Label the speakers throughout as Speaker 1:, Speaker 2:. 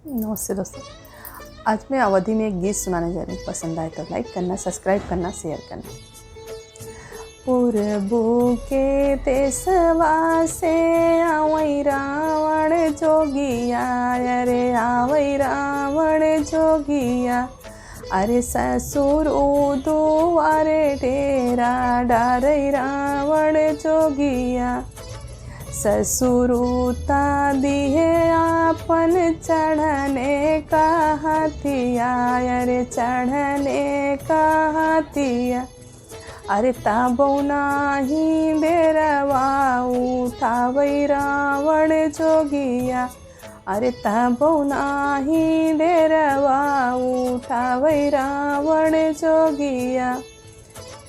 Speaker 1: नमस्ते दोस्तों। आज मैं अवधि में एक गीत सुनाने जा रही हूँ। पसंद आए तो लाइक करना, सब्सक्राइब करना, शेयर करना। पूरबू के देशवा से आवई रावण जोगिया, अरे आवई रावण जोगिया। अरे ससुर दुआरे डेरा डारई रावण जोगिया। ससुरुता दिहे आपन चढ़ने का हाथिया, अरे चढ़ने का हाथिया। अरे ताबो नाही डेरवा उठावई रावण जोगिया। अरे ताबो नाही डेरवा उठावई रावण जोगिया।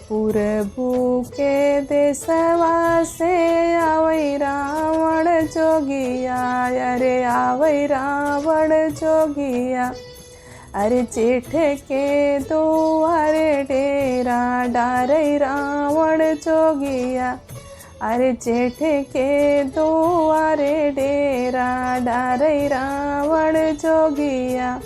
Speaker 1: पूरबू के देशवा से आवई रावण जोगिया, अरे आवई रावण जोगिया। अरे जेठ के दुआरे डेरा डारई रावण जोगिया। अरे जेठ के दुआरे डेरा डारई रावण जोगिया।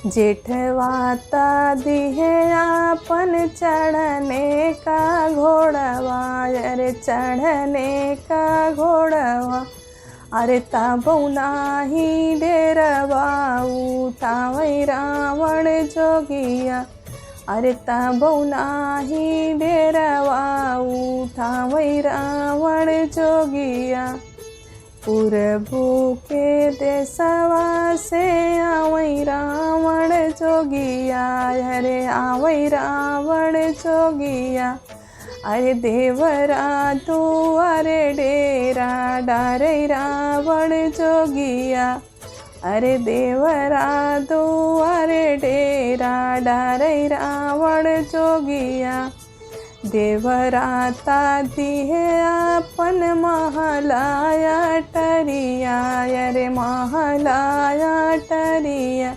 Speaker 1: जेठवाता दिहे आपन चढ़ने का घोड़वा, अरे चढ़ने का घोड़वा। अरे ताबो नाही डेरवा उठावई रावण जोगिया। अरे ताबो नाही डेरवा उठावई रावण जोगिया। पूरबू के देशवा से आवई रावण जोगिया, अरे आवई रावण जोगिया। अरे देवरा दुआरे डेरा डारई रावण जोगिया। अरे देवरा दुआरे डेरा डारई रावण जोगिया। देवराता दिहे आपन महलाया टरिया, अरे महलाया टरिया।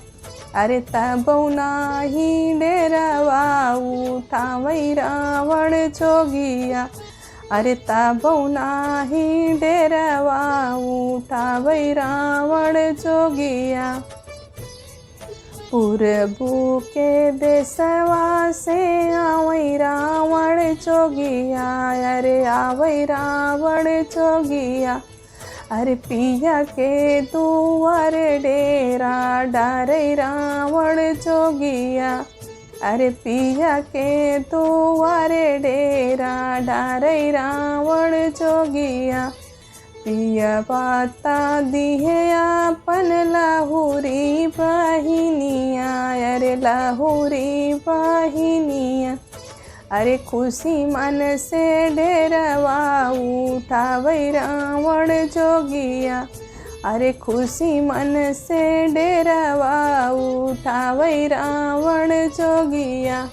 Speaker 1: अरे ताबो नाही डेरवा उठावई रावण जोगिया। अरे ताबो नाही डेरवा उठावई रावण जोगिया। पूरबू के देशवा से आवई रावण जोगिया, अरे आवई रावण जोगिया। अरे पिया के दुआरे डेरा डारई रावण जोगिया। अरे पिया के दुआरे डेरा डारई रावण जोगिया। पिया बाता दिहे आपन लाहुरी बहिनिया, अरे लाहुरी बहिनिया। अरे खुशी मन से डेरवा उठावई रावण जोगिया। अरे खुशी मन से डेरवा उठावई रावण जोगिया।